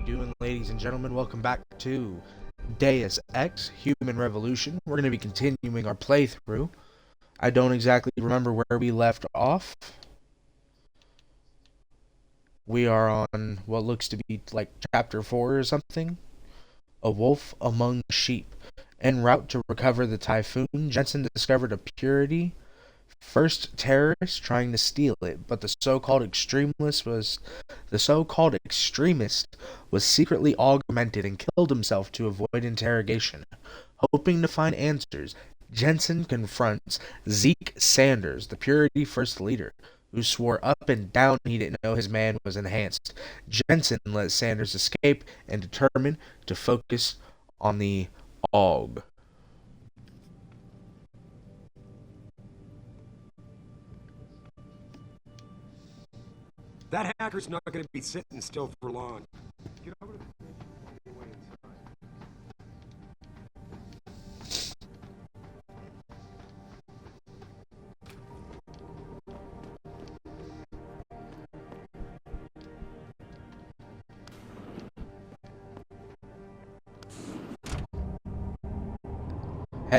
doing, ladies and gentlemen? Welcome back to Deus Ex Human Revolution. We're going to be continuing our playthrough. I don't exactly remember where we left off. We are on what looks to be like chapter 4 or something. A wolf among sheep. En route to recover the typhoon, Jensen discovered a purity first terrorist trying to steal it, but the so-called extremist was secretly augmented and killed himself to avoid interrogation. Hoping to find answers, Jensen confronts Zeke Sanders, the Purity First leader, who swore up and down he didn't know his man was enhanced. Jensen lets Sanders escape and determined to focus on the AUG. That hacker's not gonna be sitting still for long. Get over to the way inside.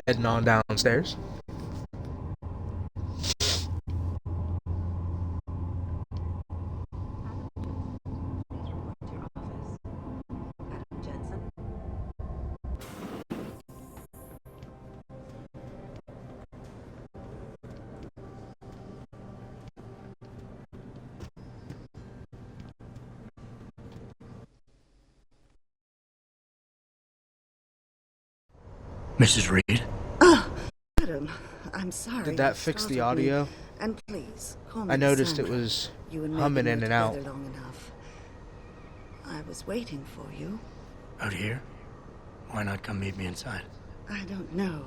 Heading on downstairs. Mrs. Reed? Adam, I'm sorry. Did that fix the audio? And please, call me I noticed Sandra. it was You and humming Megan in were and out. together long enough. I was waiting for you. Out here? Why not come meet me inside? I don't know.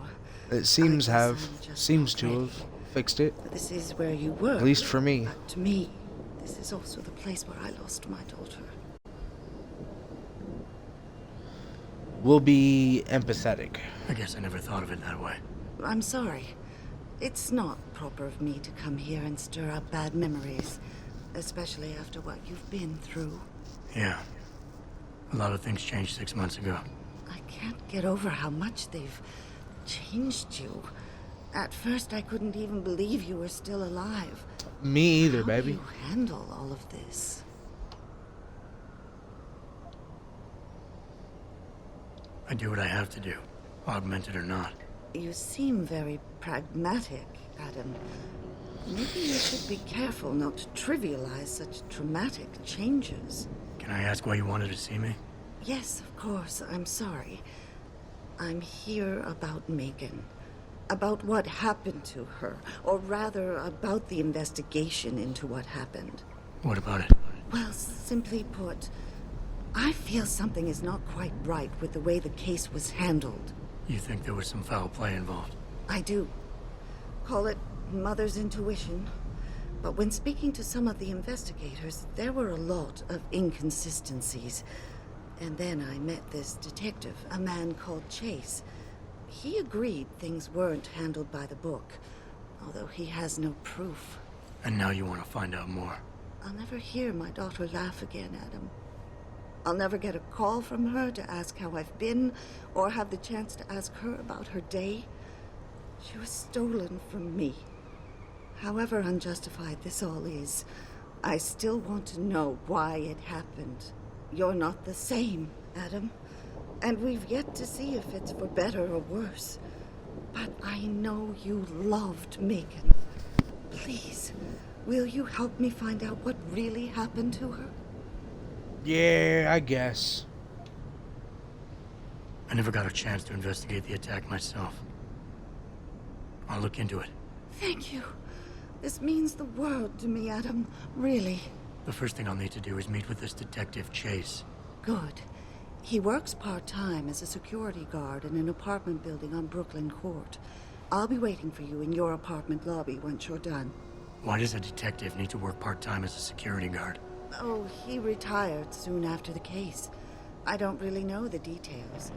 It seems I guess I'm just to not have fixed it. ready. This is where you were. At least for me. But to me, this is also the place where I lost my daughter. We'll be empathetic. I guess I never thought of it that way. I'm sorry. It's not proper of me to come here and stir up bad memories, especially after what you've been through. Yeah. A lot of things changed 6 months ago. I can't get over how much they've changed you. At first, I couldn't even believe you were still alive. Me either, baby. How do you handle all of this? I do what I have to do, augmented or not. You seem very pragmatic, Adam. Maybe you should be careful not to trivialize such traumatic changes. Can I ask why you wanted to see me? Yes, of course. I'm sorry. I'm here about Megan. About what happened to her. Or rather, about the investigation into what happened. What about it? Well, simply put, I feel something is not quite right with the way the case was handled. You think there was some foul play involved? I do. Call it mother's intuition. But when speaking to some of the investigators, there were a lot of inconsistencies. And then I met this detective, a man called Chase. He agreed things weren't handled by the book, although he has no proof. And now you want to find out more? I'll never hear my daughter laugh again, Adam. I'll never get a call from her to ask how I've been, or have the chance to ask her about her day. She was stolen from me. However unjustified this all is, I still want to know why it happened. You're not the same, Adam. And we've yet to see if it's for better or worse. But I know you loved Megan. Please, will you help me find out what really happened to her? Yeah, I guess. I never got a chance to investigate the attack myself. I'll look into it. Thank you. This means the world to me, Adam. Really. The first thing I'll need to do is meet with this detective, Chase. Good. He works part-time as a security guard in an apartment building on Brooklyn Court. I'll be waiting for you in your apartment lobby once you're done. Why does a detective need to work part-time as a security guard? Oh, he retired soon after the case. I don't really know the details.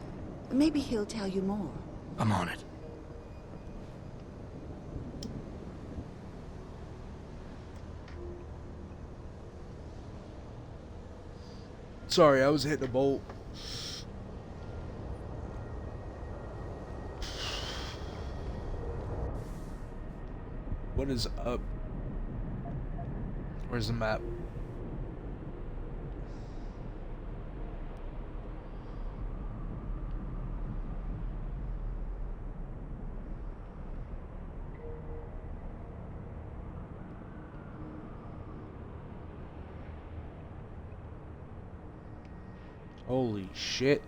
Maybe he'll tell you more. I'm on it. Sorry, I was hitting a bolt. What is up? Where's the map? Holy shit.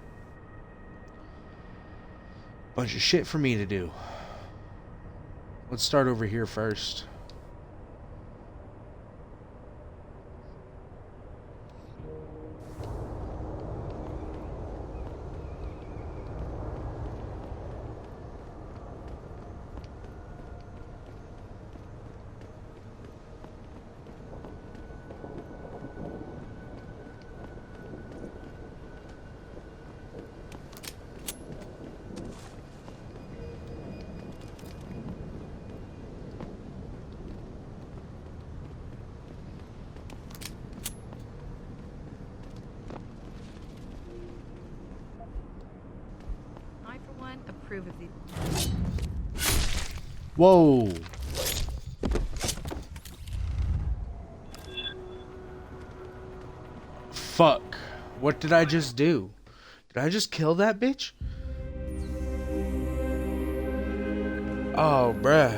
Bunch of shit for me to do. Let's start over here first. I, for one, approve of the... Whoa. Fuck. What did I just do? Did I just kill that bitch? Oh, bruh.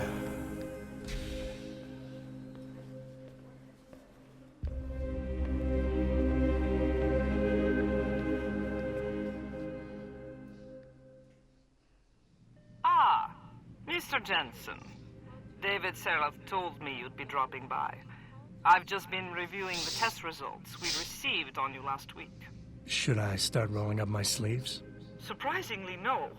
Ah, Mr. Jensen. David Seraph told me you'd be dropping by. I've just been reviewing the test results we received on you last week. Should I start rolling up my sleeves? Surprisingly, no.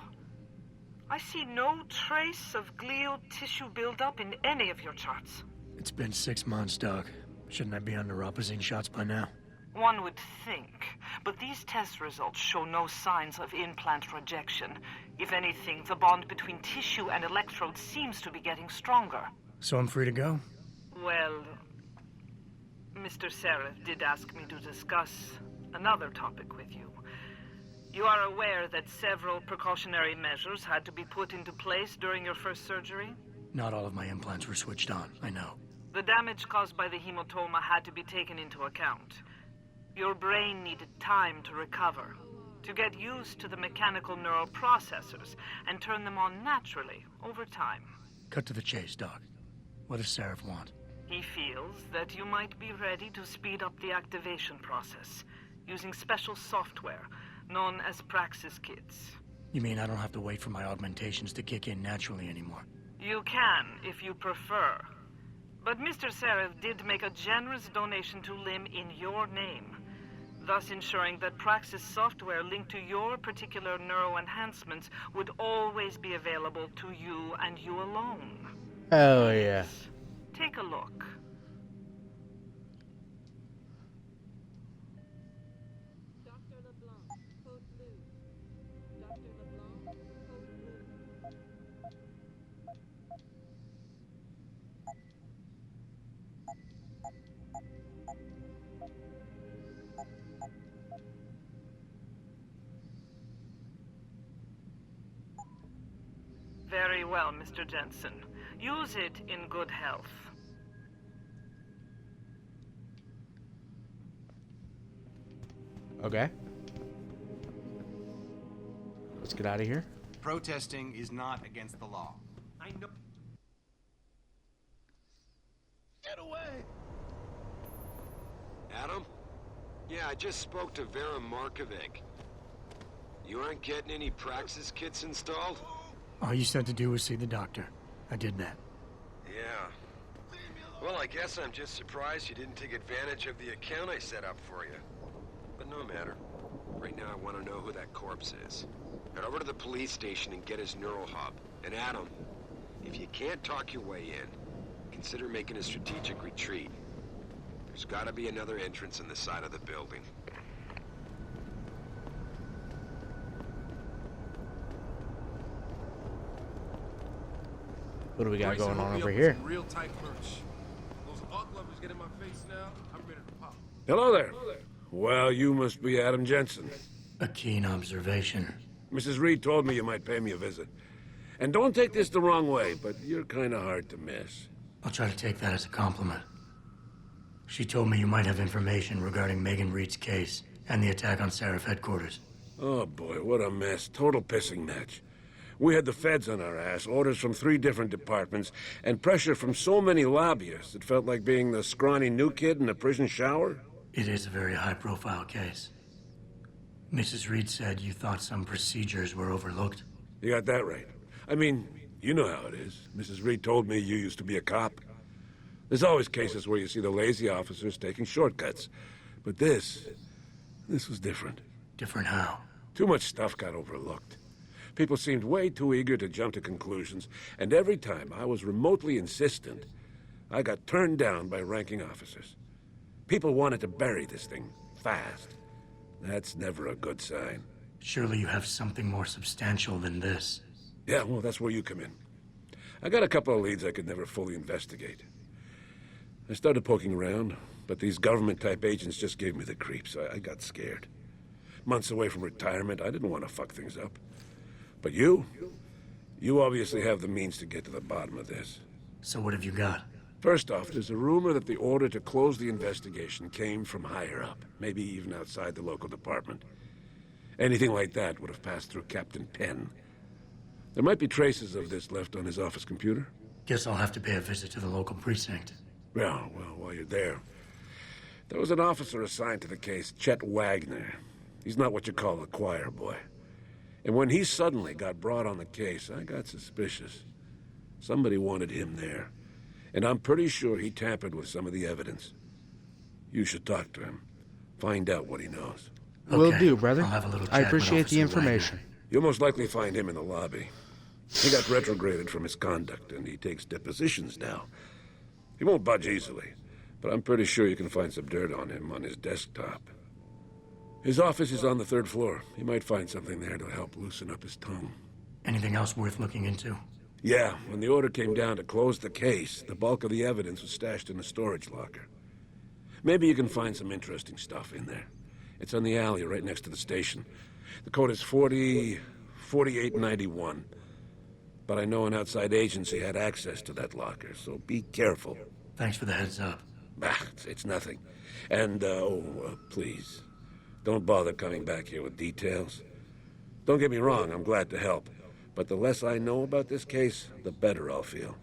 I see no trace of glial tissue buildup in any of your charts. It's been 6 months, Doc. Shouldn't I be on neuropozyne shots by now? One would think, but these test results show no signs of implant rejection. If anything, the bond between tissue and electrodes seems to be getting stronger. So I'm free to go? Well, Mr. Seraph did ask me to discuss another topic with you. You are aware that several precautionary measures had to be put into place during your first surgery? Not all of my implants were switched on, I know. The damage caused by the hematoma had to be taken into account. Your brain needed time to recover, to get used to the mechanical neural processors and turn them on naturally over time. Cut to the chase, Doc. What does Seraph want? He feels that you might be ready to speed up the activation process using special software known as Praxis Kits. You mean I don't have to wait for my augmentations to kick in naturally anymore? You can, if you prefer. But Mr. Seraph did make a generous donation to LIM in your name, thus ensuring that Praxis software linked to your particular neuro-enhancements would always be available to you and you alone. Hell yeah. Take a look. Dr. LeBlanc, code blue. Dr. LeBlanc, code blue. Very well, Mr. Jensen. Use it in good health. Okay. Let's get out of here. Protesting is not against the law. I know. Get away! Adam? Yeah, I just spoke to Vera Markovic. You aren't getting any Praxis kits installed? All you said to do was see the doctor. I did that. Yeah. Well, I guess I'm just surprised you didn't take advantage of the account I set up for you. But no matter. Right now I want to know who that corpse is. Head over to the police station and get his neural hub. And Adam, if you can't talk your way in, consider making a strategic retreat. There's gotta be another entrance in the side of the building. What do we got Grayson going on hooked me over up with here? some real tight merch. Those arc lovers get in my face now, I'm ready to pop. Hello there. Well, you must be Adam Jensen. A keen observation. Mrs. Reed told me you might pay me a visit. And don't take this the wrong way, but you're kind of hard to miss. I'll try to take that as a compliment. She told me you might have information regarding Megan Reed's case and the attack on Seraph headquarters. Oh boy, what a mess. Total pissing match. We had the feds on our ass, orders from 3 different departments, and pressure from so many lobbyists it felt like being the scrawny new kid in a prison shower. It is a very high-profile case. Mrs. Reed said you thought some procedures were overlooked. You got that right. I mean, you know how it is. Mrs. Reed told me you used to be a cop. There's always cases where you see the lazy officers taking shortcuts. But this was different. Different how? Too much stuff got overlooked. People seemed way too eager to jump to conclusions, and every time I was remotely insistent, I got turned down by ranking officers. People wanted to bury this thing fast. That's never a good sign. Surely you have something more substantial than this. Yeah, well, that's where you come in. I got a couple of leads I could never fully investigate. I started poking around, but these government-type agents just gave me the creeps. I got scared. Months away from retirement, I didn't want to fuck things up. But you obviously have the means to get to the bottom of this. So what have you got? First off, there's a rumor that the order to close the investigation came from higher up, maybe even outside the local department. Anything like that would have passed through Captain Penn. There might be traces of this left on his office computer. Guess I'll have to pay a visit to the local precinct. Well, while you're there, there was an officer assigned to the case, Chet Wagner. He's not what you call a choir boy. And when he suddenly got brought on the case, I got suspicious. Somebody wanted him there. And I'm pretty sure he tampered with some of the evidence. You should talk to him. Find out what he knows. Will Okay, do, brother. I'll have a little I chat with appreciate the Officer information. You'll most likely find him in the lobby. He got retrograded from his conduct, and he takes depositions now. He won't budge easily, but I'm pretty sure you can find some dirt on him on his desktop. His office is on the 3rd floor. He might find something there to help loosen up his tongue. Anything else worth looking into? Yeah, when the order came down to close the case, the bulk of the evidence was stashed in a storage locker. Maybe you can find some interesting stuff in there. It's on the alley right next to the station. The code is 4891. But I know an outside agency had access to that locker, so be careful. Thanks for the heads up. It's nothing. And, please, don't bother coming back here with details. Don't get me wrong, I'm glad to help. But the less I know about this case, the better I'll feel.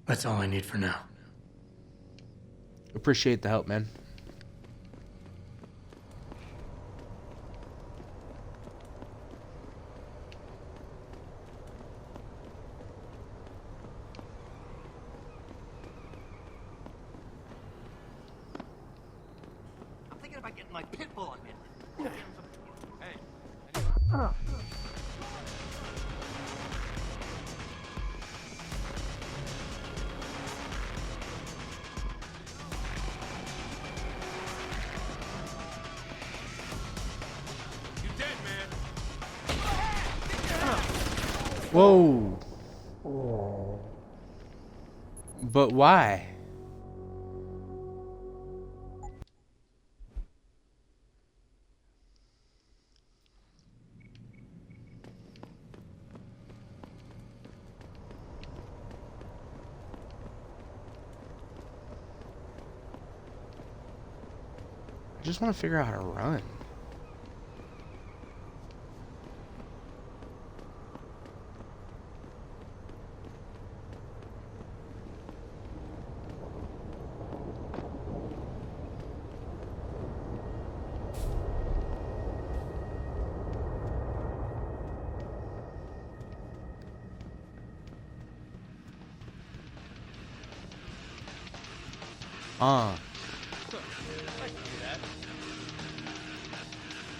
That's all I need for now. Appreciate the help, man. I'm thinking about getting my pit bull on me. Hey. You dead, man. Whoa. But why? I just want to figure out how to run.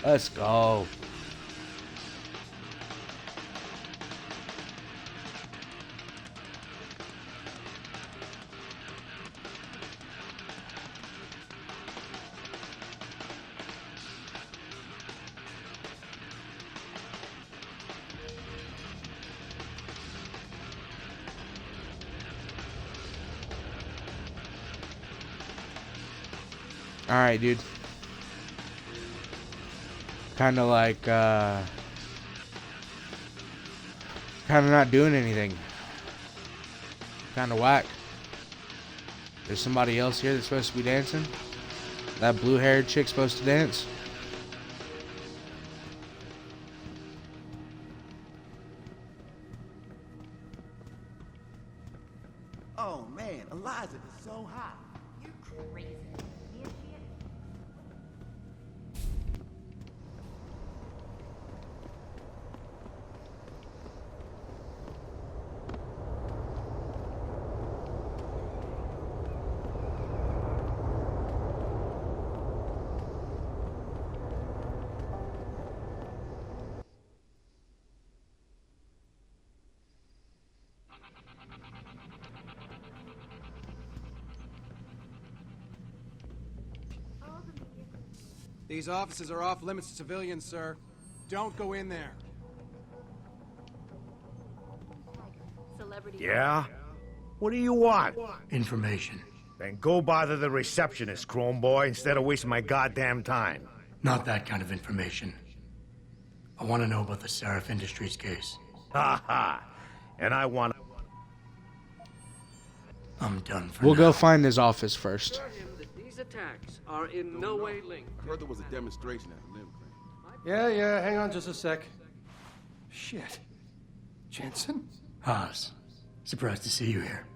Let's go. Alright, dude. Kinda like, kinda not doing anything. Kinda whack. There's somebody else here that's supposed to be dancing? That blue-haired chick supposed to dance? Oh man, Eliza is so hot. You're crazy. Is she? These offices are off limits to civilians, sir. Don't go in there. Celebrity. Yeah? What do you want? Information. Then go bother the receptionist, Chrome Boy, instead of wasting my goddamn time. Not that kind of information. I want to know about the Seraph Industries case. Ha ha. And I want... I'm done for We'll now. go find his office first. Assure him that these attacks are in no way linked. I heard there was a demonstration at the limb clinic. Yeah, hang on just a sec. Shit. Jensen? Haas, surprised to see you here.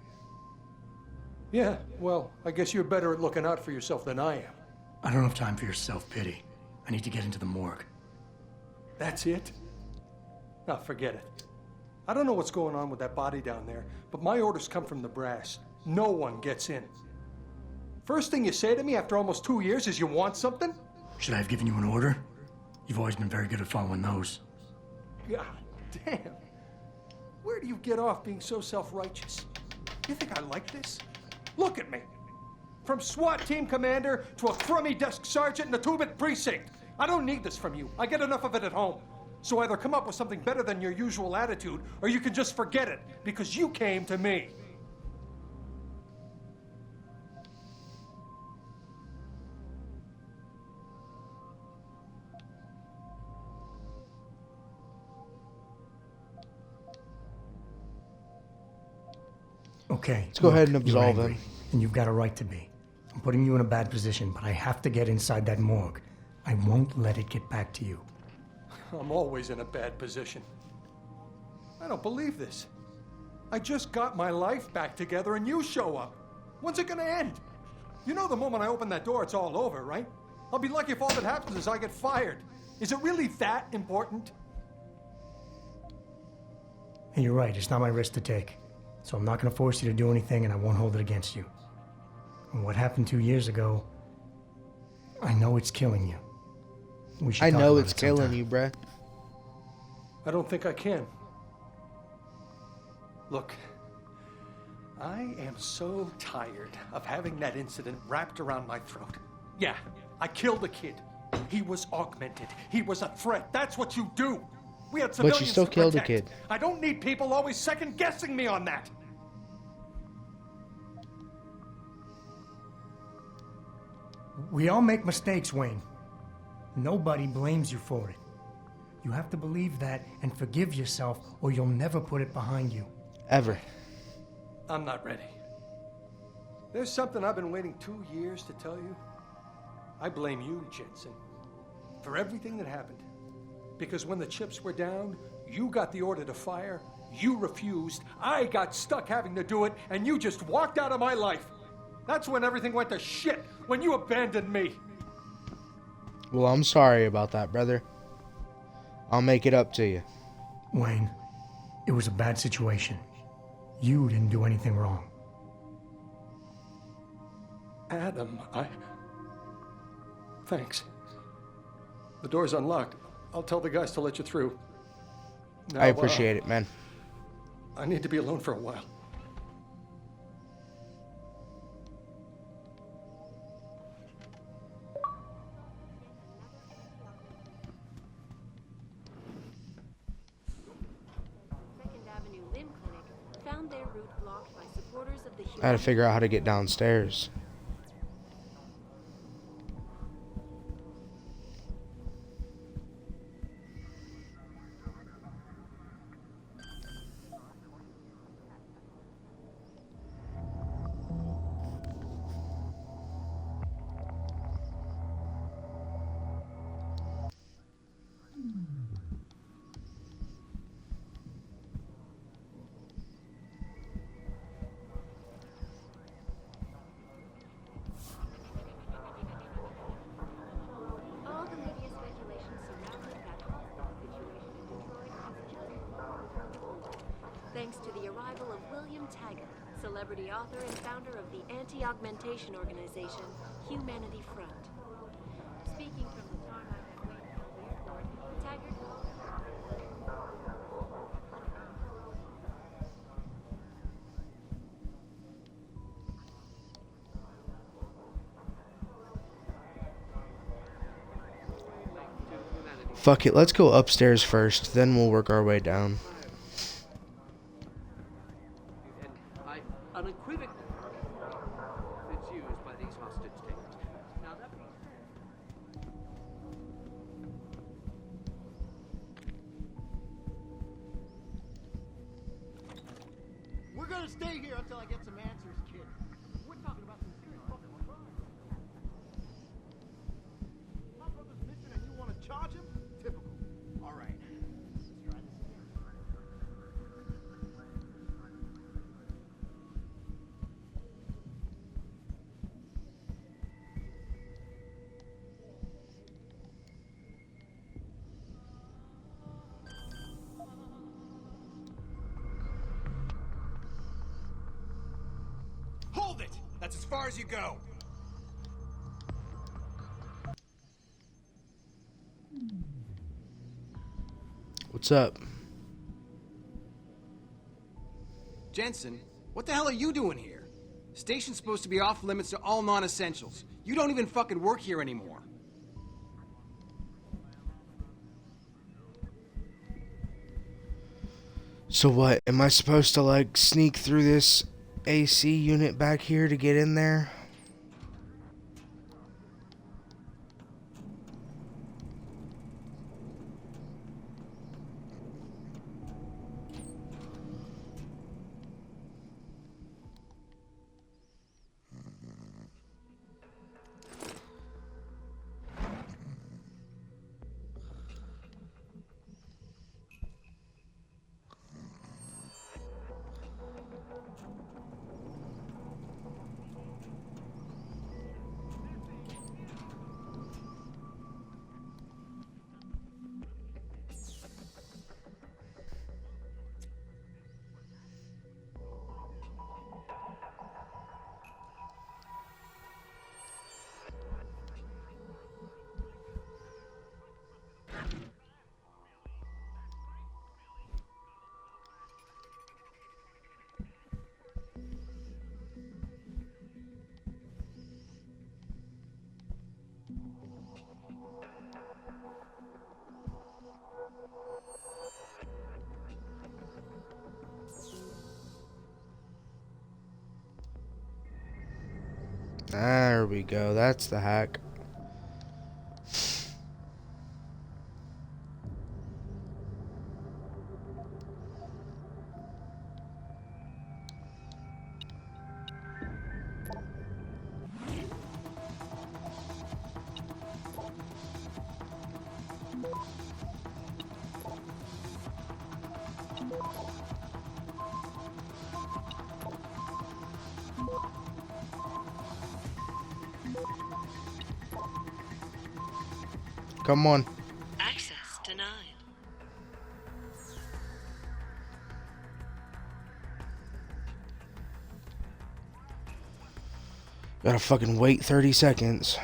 Yeah, well, I guess you're better at looking out for yourself than I am. I don't have time for your self-pity. I need to get into the morgue. That's it? Now, forget it. I don't know what's going on with that body down there, but my orders come from the brass. No one gets in. First thing you say to me after almost 2 years is you want something? Should I have given you an order? You've always been very good at following those. God damn. Where do you get off being so self-righteous? You think I like this? Look at me. From SWAT team commander to a crummy desk sergeant in the 2-bit precinct. I don't need this from you. I get enough of it at home. So either come up with something better than your usual attitude, or you can just forget it, because you came to me. Okay. Let's go ahead and you're absolve angry, him. And you've got a right to be. I'm putting you in a bad position, but I have to get inside that morgue. I won't let it get back to you. I'm always in a bad position. I don't believe this. I just got my life back together and you show up. When's it gonna end? You know the moment I open that door, it's all over, right? I'll be lucky if all that happens is I get fired. Is it really that important? And you're right, it's not my risk to take. So I'm not gonna force you to do anything, and I won't hold it against you. And what happened 2 years ago, I know it's killing you. We should I talk know about it's it killing sometime. you, bruh. I don't think I can. Look, I am so tired of having that incident wrapped around my throat. Yeah, I killed a kid. He was augmented. He was a threat. That's what you do. We had civilians But you still to killed a protect. kid. I don't need people always second-guessing me on that. We all make mistakes, Wayne. Nobody blames you for it. You have to believe that and forgive yourself, or you'll never put it behind you. Ever. I'm not ready. There's something I've been waiting 2 years to tell you. I blame you, Jensen, for everything that happened. Because when the chips were down, you got the order to fire, you refused, I got stuck having to do it, and you just walked out of my life. That's when everything went to shit, when you abandoned me. Well, I'm sorry about that, brother. I'll make it up to you. Wayne, it was a bad situation. You didn't do anything wrong. Adam, Thanks. The door's unlocked. I'll tell the guys to let you through. Now, I appreciate it, man. I need to be alone for a while. Second Avenue Limb Clinic found their route blocked by supporters of the I gotta figure out how to get downstairs. Taggart, celebrity author and founder of the anti-augmentation organization, Humanity Front. Speaking from the tarmac at Wakefield Airport, Taggart... Fuck it, let's go upstairs first, then we'll work our way down. And I unequivocally it's used by these hostage takers. Now that being said... We're gonna stay here until I get some answers, kid. We're talking about some serious fucking crime. My brother's missing and you want to charge him? Typical. All right. Let's try this again. Hold it! That's as far as you go. What's up? Jensen, what the hell are you doing here? Station's supposed to be off limits to all non-essentials. You don't even fucking work here anymore. So what, am I supposed to like sneak through this AC unit back here to get in there? There we go, that's the hack. Come on. Access denied. Gotta fucking wait 30 seconds.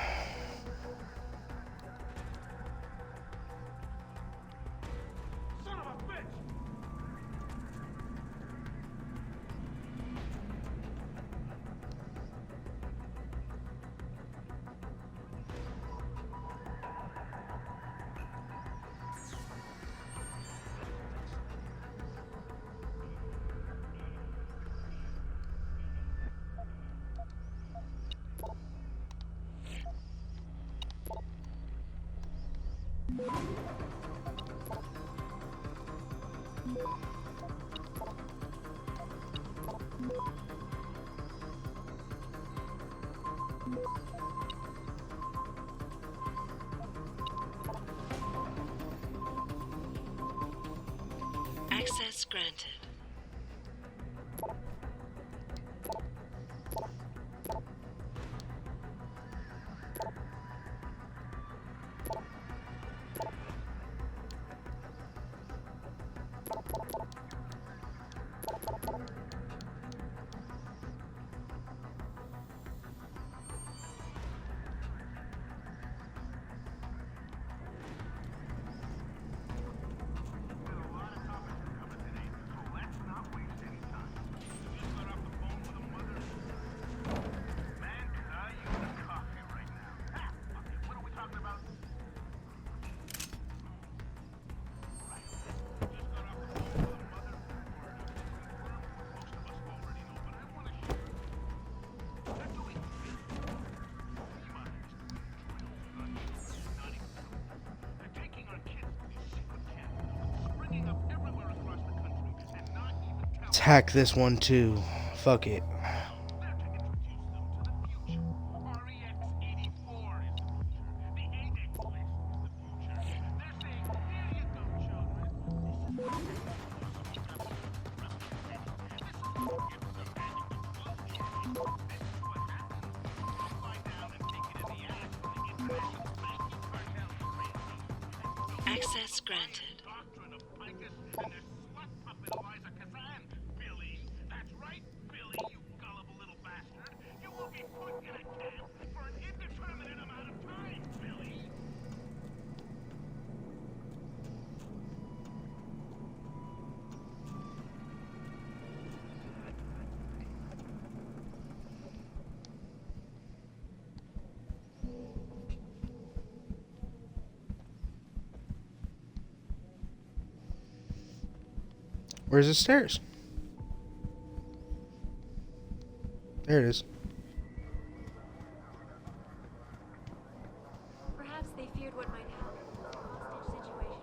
Access granted. hack this one too. Fuck it. Access granted. Where's the stairs? There it is. Perhaps they feared what might happen. Hostage situation.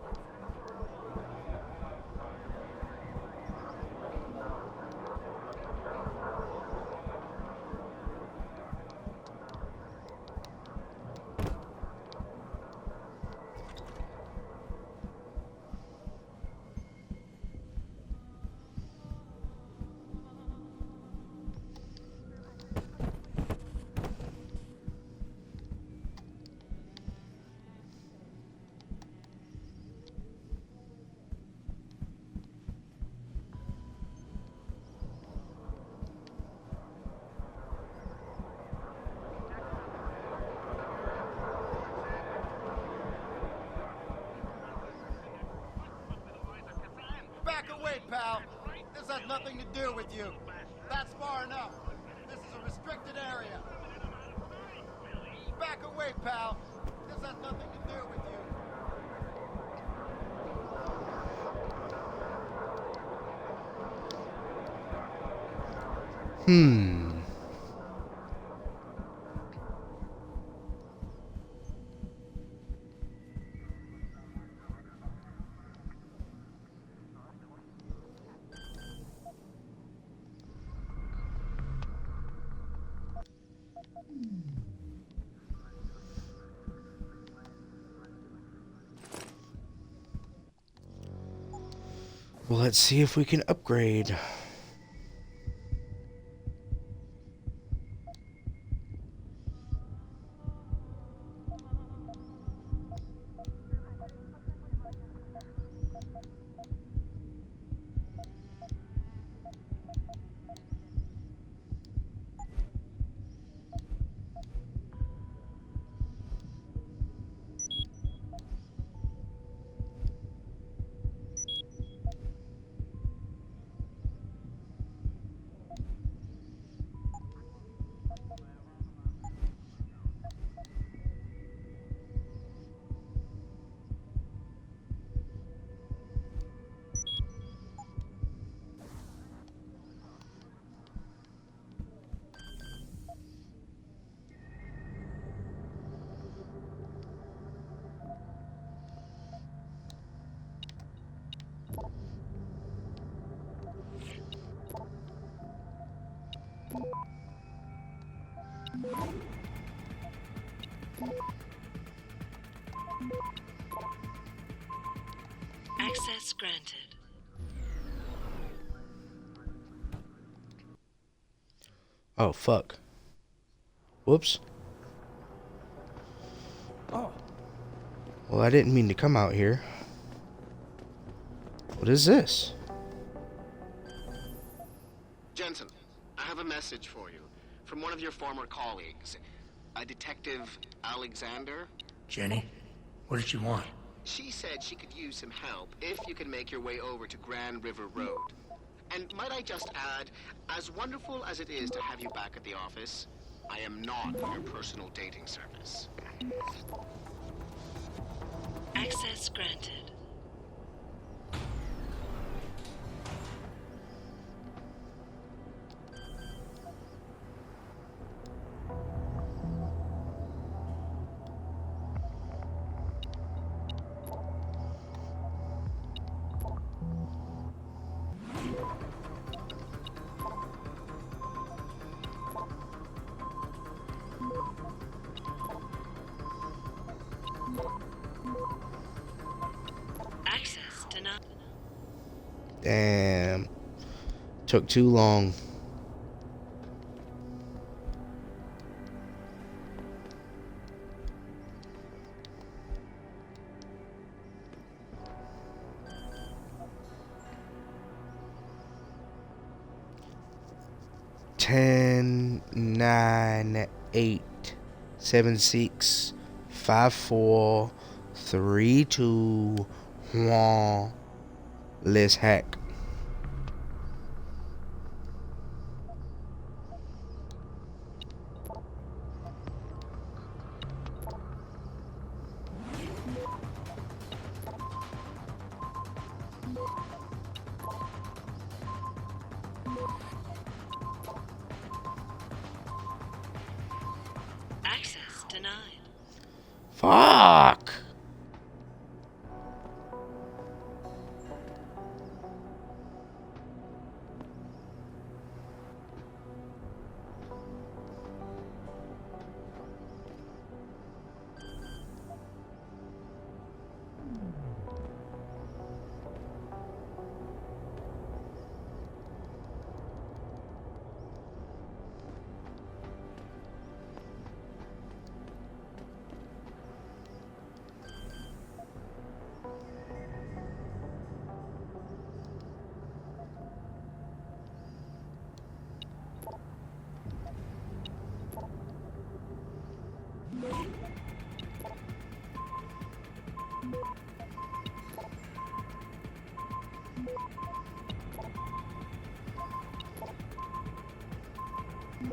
Back away, pal. This has nothing to do with you. That's far enough. This is a restricted area. Back away, pal. This has nothing to do with you. Well, let's see if we can upgrade. Access granted. Oh, fuck. Whoops. Oh. Well, I didn't mean to come out here. What is this? Jensen, I have a message for you from one of your former colleagues, a Detective Alexander. Jenny, what did she want? She said she could use some help if you can make your way over to Grand River Road. And might I just add, as wonderful as it is to have you back at the office, I am not your personal dating service. Access granted. Damn. Took too long. Ten, 9, 8, 7, 6, 5, 4, 3, 2, 1. Let's hack. Access denied. Fuck.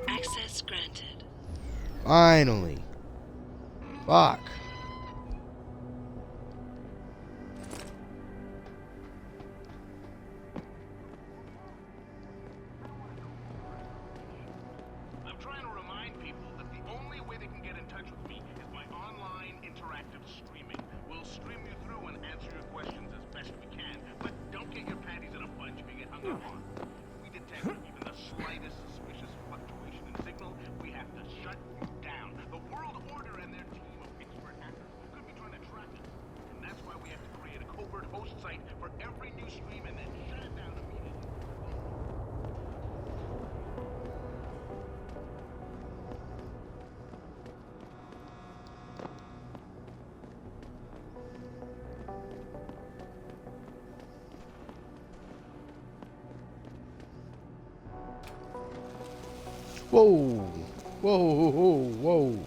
Access granted. Finally. Fuck. I'm trying to remind people that the only way they can get in touch with me is by online interactive streaming. We'll stream you through and answer your questions as best we can, but don't get your panties in a bunch if you get hung up on. If we detect even the slightest suspicious fluctuation in signal, we have to shut you down. The World Order and their team of expert hackers could be trying to track us, and that's why we have to create a covert host site for every new stream and then shut it down immediately. Whoa. Whoa, whoa, whoa.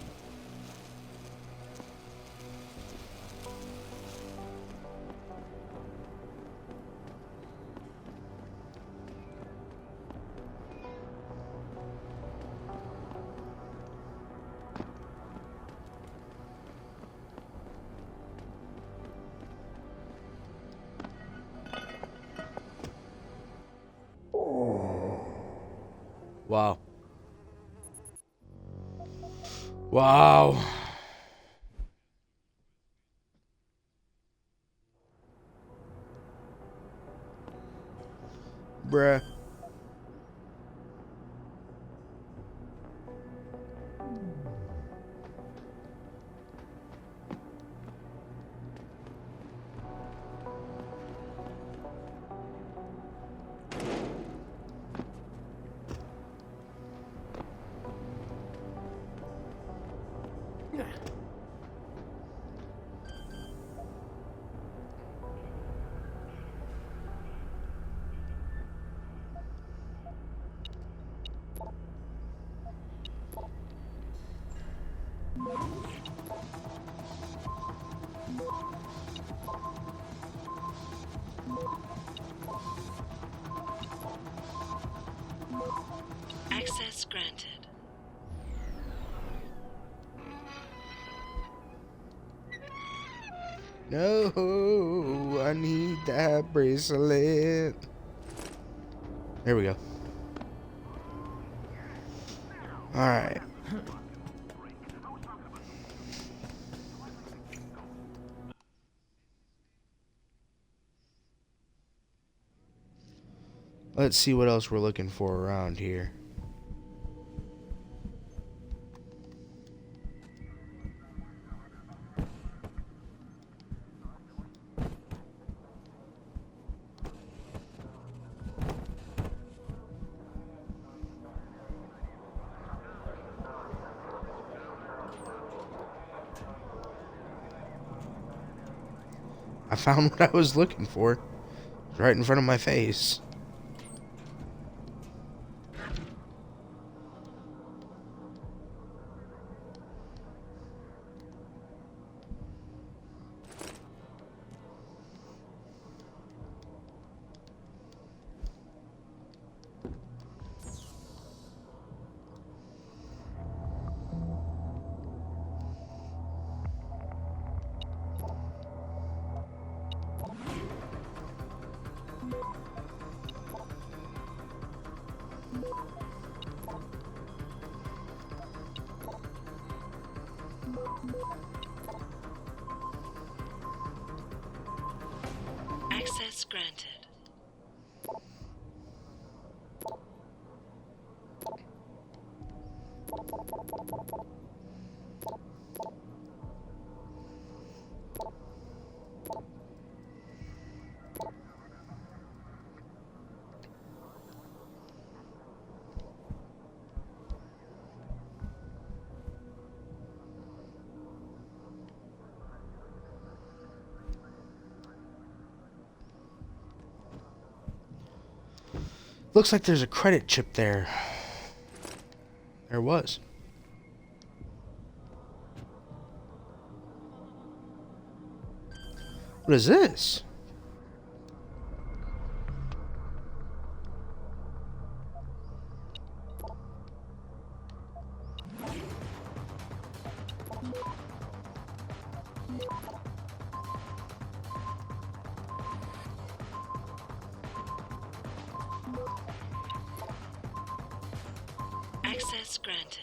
Wow. Wow. Bruh. Access granted. No, I need that bracelet. There we go. Alright. Let's see what else we're looking for around here. I found what I was looking for. It's right in front of my face. Access granted. Looks like there's a credit chip there. There was. What is this? Access granted.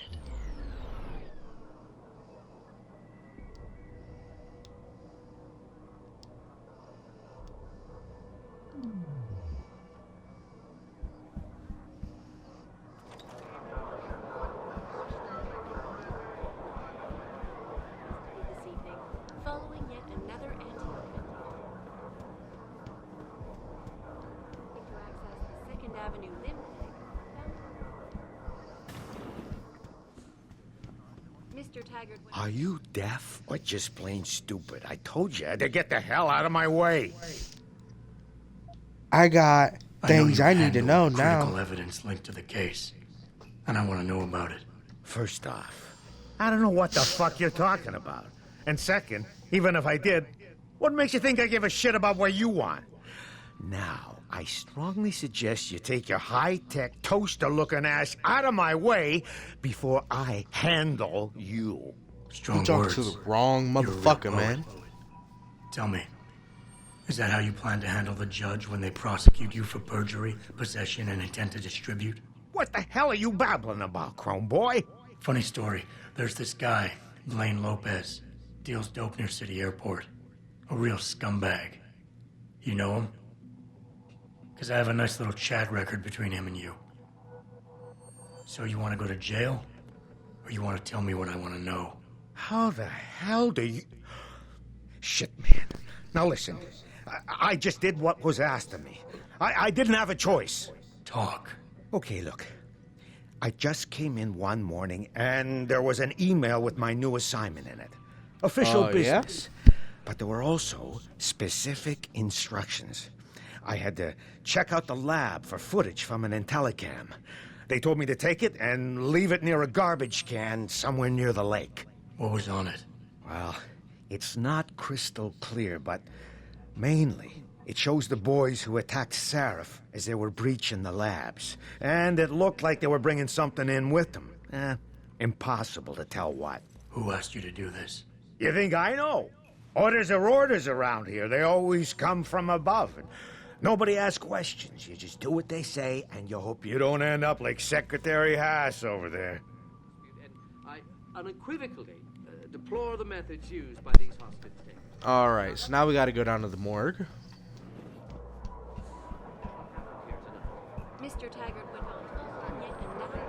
This evening, following yet another to access the 2nd Avenue limb Mr. Taggart. Are you deaf or just plain stupid? I told you to get the hell out of my way. I got things I need to know critical now. Evidence linked to the case, and I want to know about it. First off, I don't know what the fuck you're talking about. And second, even if I did, what makes you think I give a shit about what you want? Now, I strongly suggest you take your high-tech, toaster-looking ass out of my way before I handle you. Strong You talked words. to the wrong You're a real motherfucker, poet. man. Tell me, is that how you plan to handle the judge when they prosecute you for perjury, possession, and intent to distribute? What the hell are you babbling about, Chrome Boy? Funny story. There's this guy, Blaine Lopez, deals dope near City Airport. A real scumbag. You know him? Because I have a nice little chat record between him and you. So you want to go to jail? Or you want to tell me what I want to know? How the hell do you... Shit, man. Now listen, I just did what was asked of me. I didn't have a choice. Talk. Okay, look. I just came in one morning, and there was an email with my new assignment in it. Official Oh, yeah? business. But there were also specific instructions. I had to check out the lab for footage from an Intellicam. They told me to take it and leave it near a garbage can somewhere near the lake. What was on it? Well, it's not crystal clear, but mainly it shows the boys who attacked Seraph as they were breaching the labs. And it looked like they were bringing something in with them. Impossible to tell what. Who asked you to do this? You think I know? Orders are orders around here. They always come from above. And nobody asks questions. You just do what they say, and you hope you don't end up like Secretary Haas over there. And I unequivocally deplore the methods used by these hostage takers. Alright, so now we gotta go down to the morgue. Mr. Taggart went on, following yet another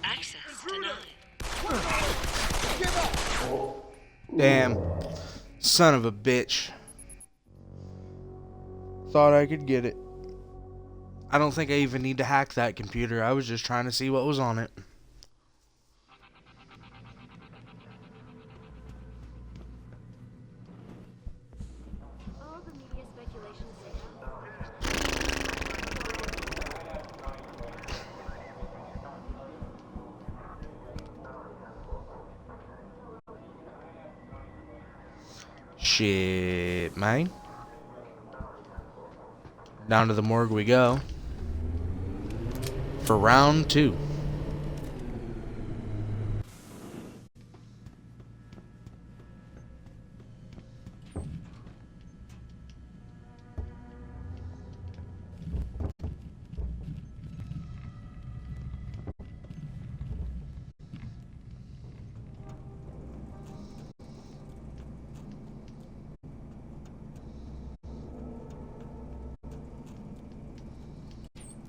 Access denied. Damn. Son of a bitch. Thought I could get it. I don't think I even need to hack that computer. I was just trying to see what was on it. All the media speculation say Shit, man. Down to the morgue we go. For round 2.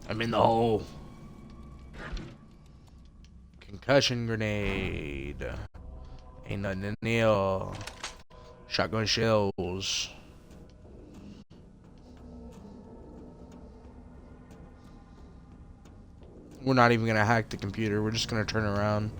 I'm in the hole. Concussion grenade. Ain't nothing in there. Shotgun shells. We're not even gonna hack the computer. We're just gonna turn around.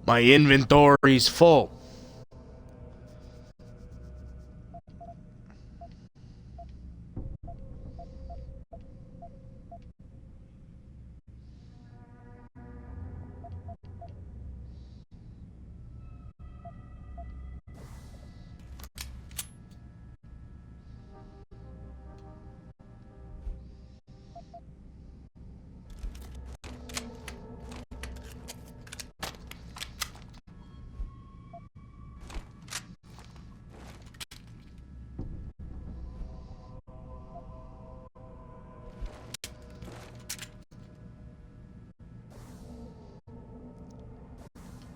My inventory's full.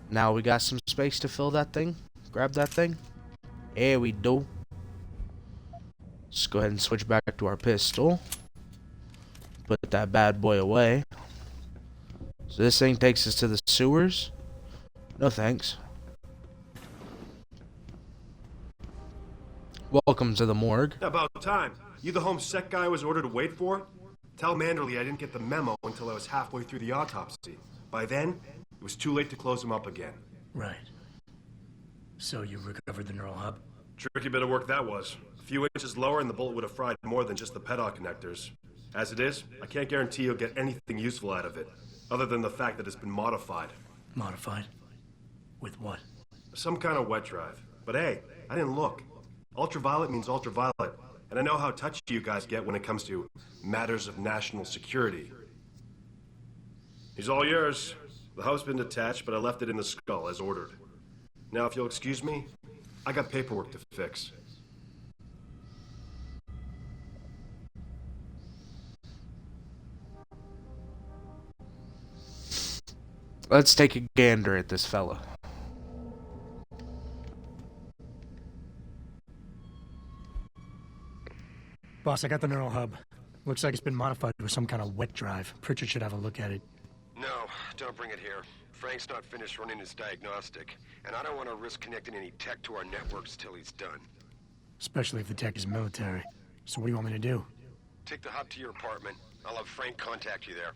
Now we got some space to fill that thing. Grab that thing. There we do. Let's go ahead and switch back to our pistol. Put that bad boy away. So this thing takes us to the sewers? No thanks. Welcome to the morgue. About time. You the homesec guy I was ordered to wait for? Tell Manderley I didn't get the memo until I was halfway through the autopsy. By then, it was too late to close him up again. Right. So you recovered the neural hub? Tricky bit of work that was. A few inches lower and the bullet would have fried more than just the pedal connectors. As it is, I can't guarantee you'll get anything useful out of it, other than the fact that it's been modified. Modified? With what? Some kind of wet drive. But hey, I didn't look. Ultraviolet means ultraviolet, and I know how touchy you guys get when it comes to matters of national security. He's all yours. The hub's been detached, but I left it in the skull as ordered. Now, if you'll excuse me, I got paperwork to fix. Let's take a gander at this fella. Boss, I got the neural hub. Looks like it's been modified with some kind of wet drive. Pritchard should have a look at it. No, don't bring it here. Frank's not finished running his diagnostic, and I don't want to risk connecting any tech to our networks till he's done. Especially if the tech is military. So what do you want me to do? Take the hub to your apartment. I'll have Frank contact you there.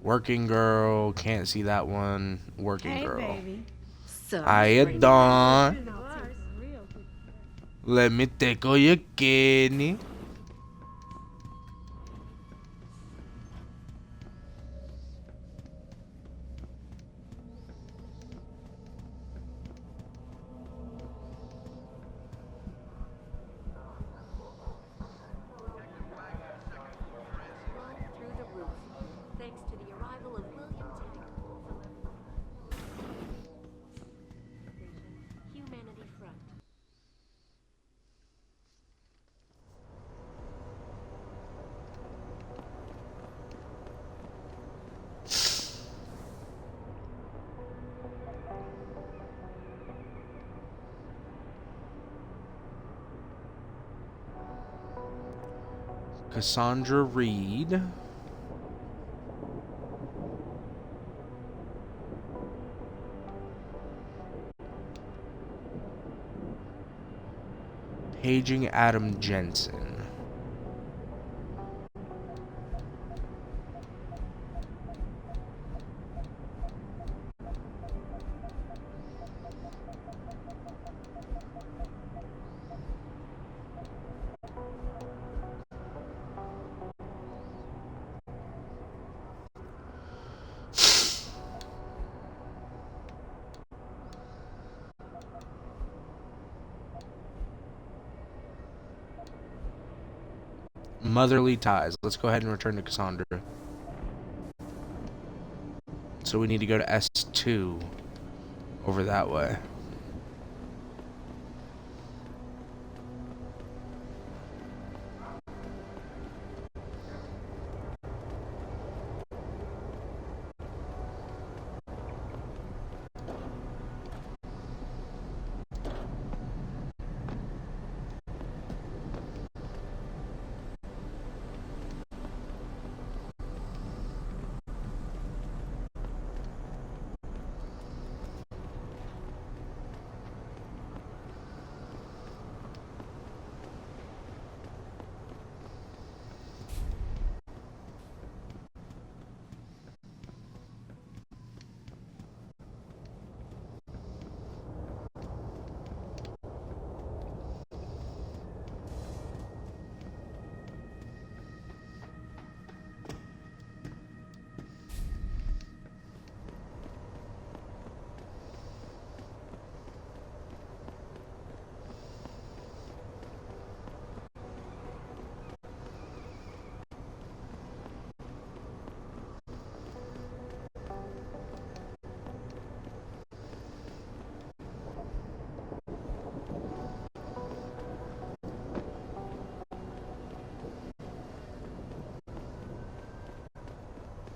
Working girl, can't see that one. Working girl. Baby. So How you doing? Let me take all your kidney. Through the roof, thanks to the arrival of William Humanity Front. Cassandra Reed. Paging Adam Jensen. Motherly ties. Let's go ahead and return to Cassandra. So we need to go to S2 over that way.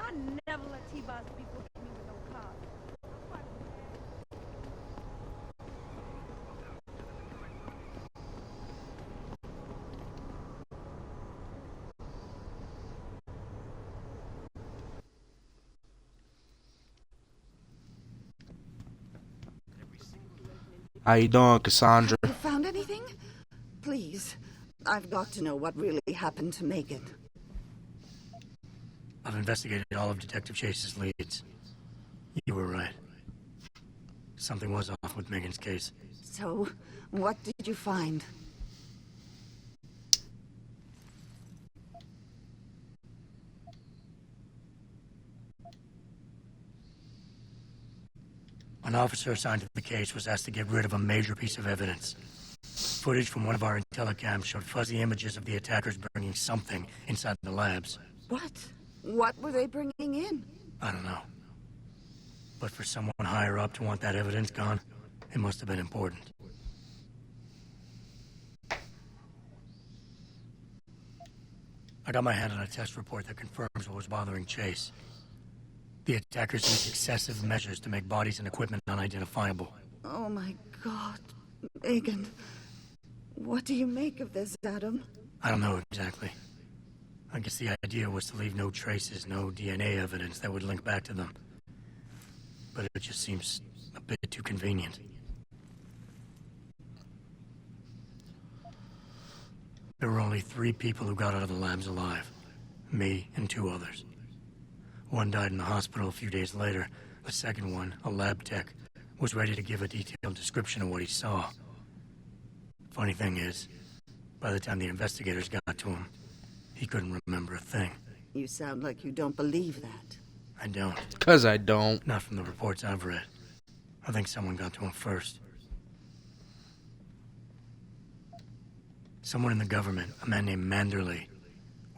I never let T-Boss people hit me with no car. How you doing, Cassandra? You found anything? Please. I've got to know what really happened to Megan. I've investigated all of Detective Chase's leads. You were right. Something was off with Megan's case. So, what did you find? An officer assigned to the case was asked to get rid of a major piece of evidence. Footage from one of our telecams showed fuzzy images of the attackers bringing something inside the labs. What? What were they bringing in? I don't know. But for someone higher up to want that evidence gone, it must have been important. I got my hand on a test report that confirms what was bothering Chase. The attackers used excessive measures to make bodies and equipment unidentifiable. Oh my God. Megan, what do you make of this, Adam? I don't know exactly. I guess the idea was to leave no traces, no DNA evidence that would link back to them. But it just seems a bit too convenient. There were only 3 people who got out of the labs alive. Me and 2 others. One died in the hospital a few days later. The second one, a lab tech, was ready to give a detailed description of what he saw. Funny thing is, by the time the investigators got to him, he couldn't remember a thing. You sound like you don't believe that. I don't. 'Cause I don't. Not from the reports I've read. I think someone got to him first. Someone in the government, a man named Manderley,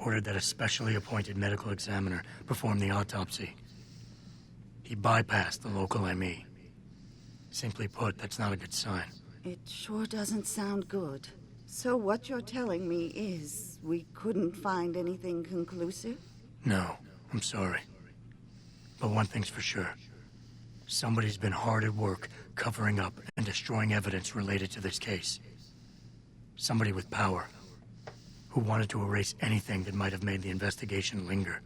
ordered that a specially appointed medical examiner perform the autopsy. He bypassed the local ME. Simply put, that's not a good sign. It sure doesn't sound good. So what you're telling me is we couldn't find anything conclusive? No, I'm sorry. But one thing's for sure. Somebody's been hard at work covering up and destroying evidence related to this case. Somebody with power, who wanted to erase anything that might have made the investigation linger.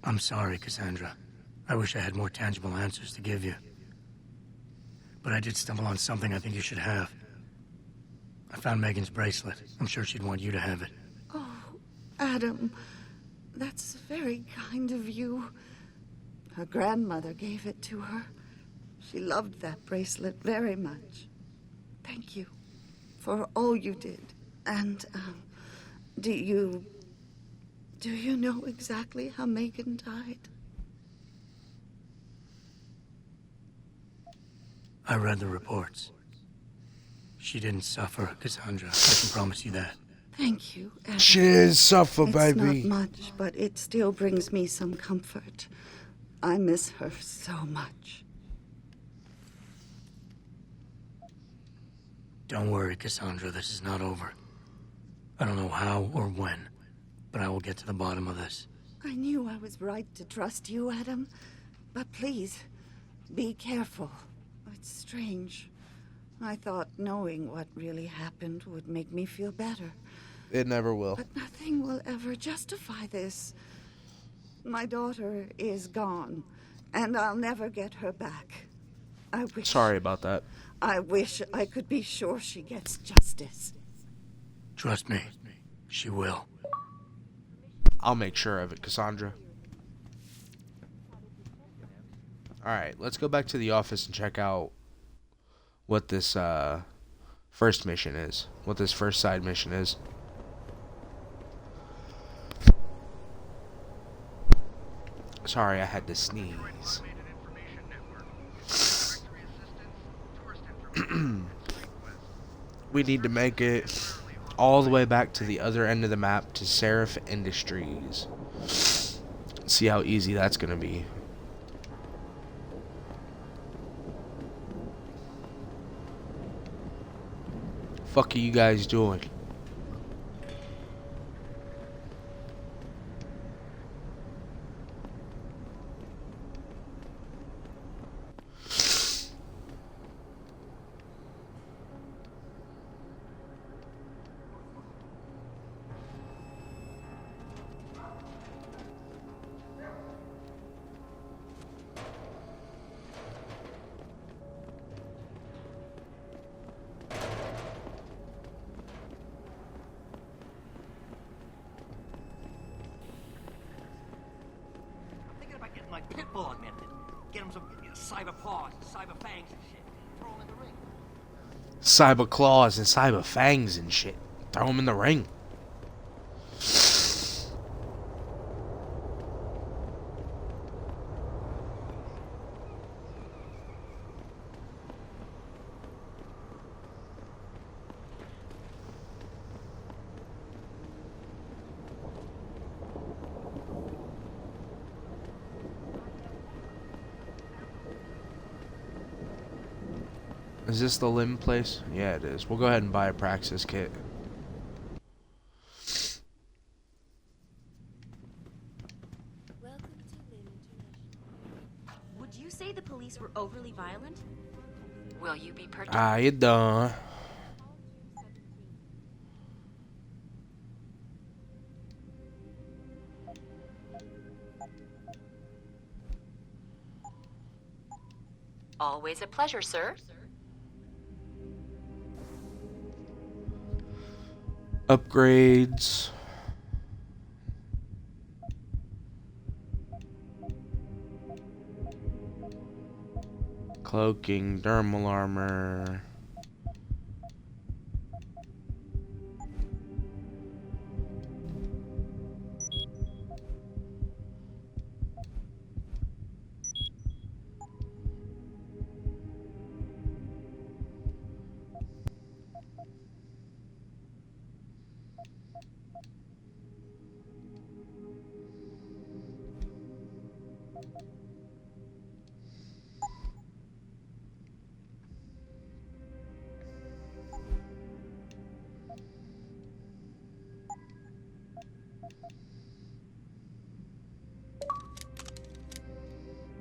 I'm sorry, Cassandra. I wish I had more tangible answers to give you. But I did stumble on something I think you should have. I found Megan's bracelet. I'm sure she'd want you to have it. Oh, Adam, that's very kind of you. Her grandmother gave it to her. She loved that bracelet very much. Thank you for all you did. And, do you know exactly how Megan died? I read the reports. She didn't suffer, Cassandra. I can promise you that. Thank you, Adam. She didn't suffer, It's baby. not much, but it still brings me some comfort. I miss her so much. Don't worry, Cassandra. This is not over. I don't know how or when, but I will get to the bottom of this. I knew I was right to trust you, Adam. But please, be careful. It's strange. I thought knowing what really happened would make me feel better. It never will. But nothing will ever justify this. My daughter is gone, and I'll never get her back. Sorry about that. I wish I could be sure she gets justice. Trust me, she will. I'll make sure of it, Cassandra. Alright, let's go back to the office and check out what this first mission is. What this first side mission is. Sorry, I had to sneeze. We need to make it all the way back to the other end of the map to Seraph Industries. See how easy that's gonna be. Fuck are you guys doing? My pit bull augmented. Get him some cyber paws, cyber fangs and shit. Throw him in the ring. Cyber claws and cyber fangs and shit. Throw them in the ring. Is this the limb place? Yeah, it is. We'll go ahead and buy a Praxis kit. Would you say the police were overly violent? Will you be Ah, you done. Always a pleasure, sir. Upgrades. Cloaking, thermal armor.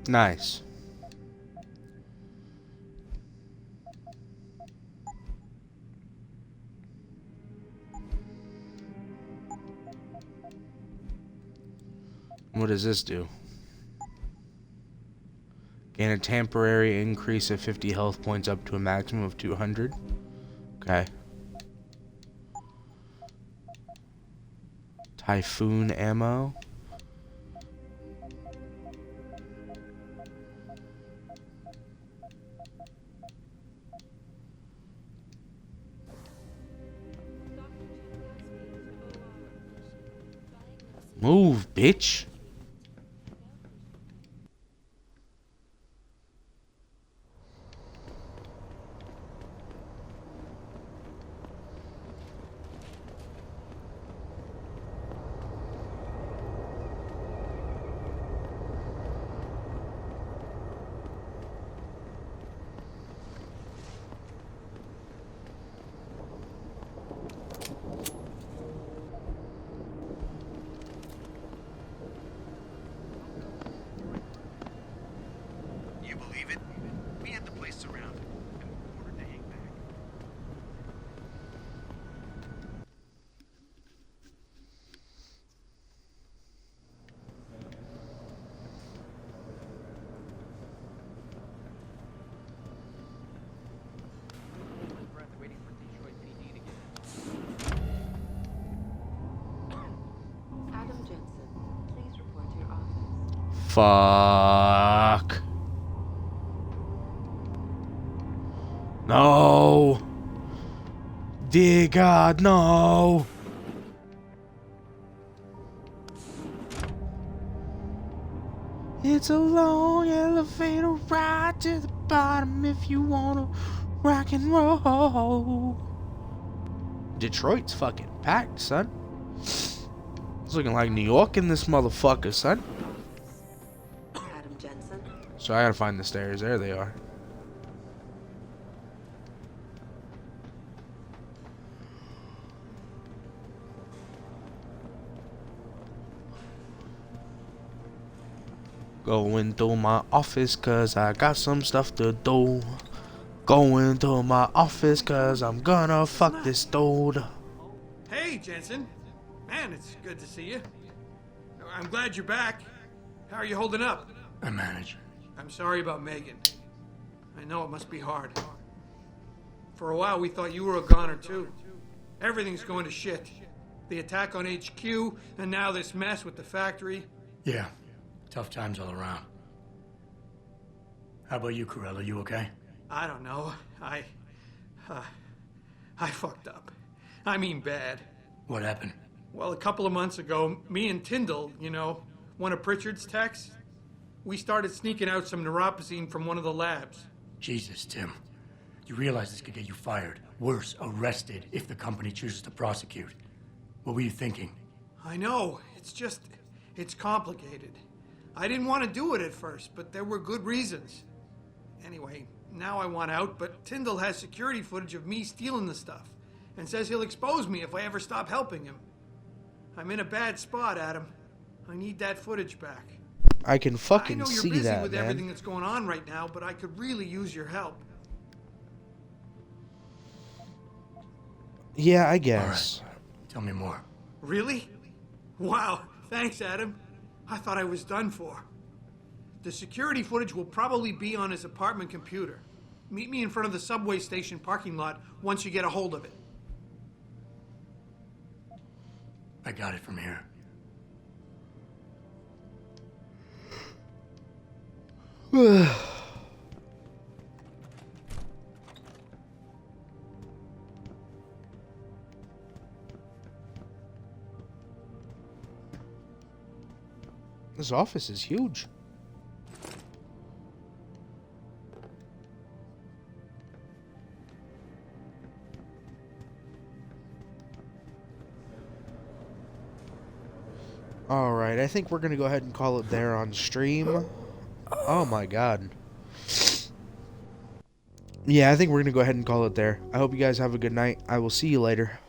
Nice. What does this do? Gain a temporary increase of 50 health points up to a maximum of 200. Okay. Typhoon ammo. Move, bitch. You believe it? We had the place surrounded and ordered to hang back. Adam Jensen, please report to your office. Fuck. No. Dear God, no. It's a long elevator ride to the bottom if you wanna rock and roll. Detroit's fucking packed, son. It's looking like New York in this motherfucker, son. Adam Jensen. So I gotta find the stairs. There they are. Going to my office cause I got some stuff to do. Going to my office cause I'm gonna fuck this dude. Hey, Jensen. Man, it's good to see you. I'm glad you're back. How are you holding up? I manage. I'm sorry about Megan. I know it must be hard. For a while, we thought you were a goner, too. Everything's going to shit. The attack on HQ, and now this mess with the factory. Yeah, tough times all around. How about you, Corella? You okay? I don't know. I fucked up. I mean bad. What happened? Well, a couple of months ago, me and Tyndall, you know, one of Pritchard's techs, we started sneaking out some neuropozyne from one of the labs. Jesus, Tim. You realize this could get you fired. Worse, arrested if the company chooses to prosecute. What were you thinking? I know. It's complicated. I didn't want to do it at first, but there were good reasons. Anyway, now I want out, but Tyndall has security footage of me stealing the stuff and says he'll expose me if I ever stop helping him. I'm in a bad spot, Adam. I need that footage back. I can I fucking know you're see busy that, with man. everything that's going on right now, but I could really use your help. Yeah, I guess. Tell me more. Really? Wow, thanks, Adam. I thought I was done for. The security footage will probably be on his apartment computer. Meet me in front of the subway station parking lot once you get a hold of it. I got it from here. This office is huge. Alright, I think we're going to go ahead and call it there on stream. Oh my god. Yeah, I think we're going to go ahead and call it there. I hope you guys have a good night. I will see you later.